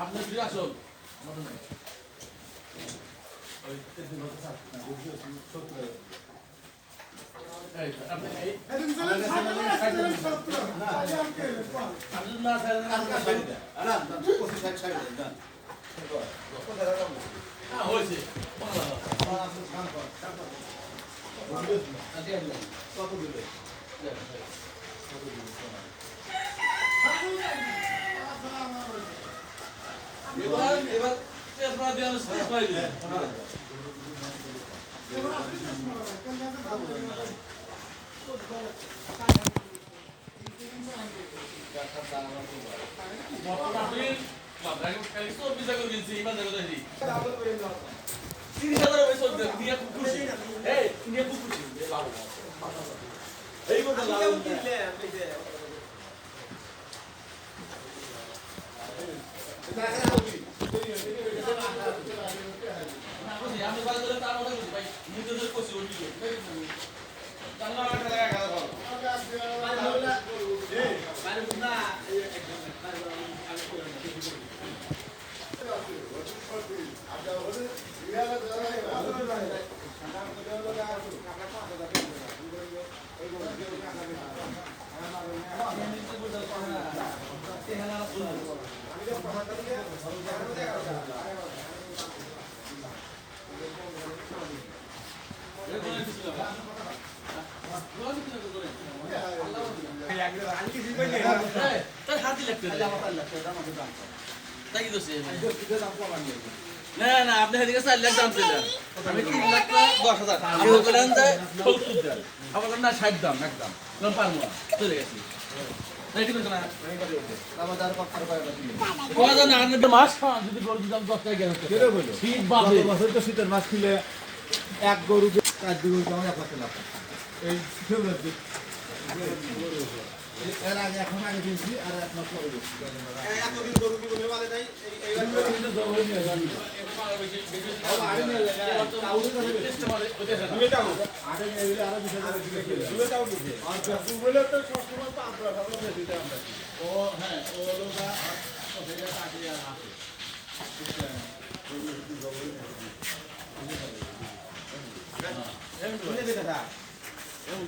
আপনি ফিরে আসুন এবার আপনারা দেওয়ার শেষ হয়ে যায় আমি ভালো করে তার মতো বলি ভাই নিজেদের কষি উঠি জানলা একটা লাগা গেল তার হাতি লাগতে তাই তো সে না না আপনি এদিকে 4 লাখ দাম ছিলেন আমি 3 লাখ 10,000 আমি বললাম যে 70 দাম আমার না 60 দাম একদম কোন পারবো না চলে গেছি রেডি করছ না আমাদের পক্ষের কয়টা দিন কোয়া জানা আর মাস খান যদি গরু দাম 10 টাকা গেল কেন বলো শীত বাদে বছর তো শীতের মাস ছিল এক গরু 4 গরু জমা করতে না এই ফেব্রুয়ারি এর আগে এখন আগে দিয়েছি আর এক মাস পরে দিচ্ছি এতদিন গরু কি বলে মানে নাই এইবার কিন্তু জমা হয়ে যায় জানি আগে নেই আরো 20,000 দিকে দুটোটাও দিতে আর বলে তো সবসময় 5,000 টাকা দিতে আমরা ও হ্যাঁ ও লোকা সেটা কাটে আর আসে এমন করে দেখা এমন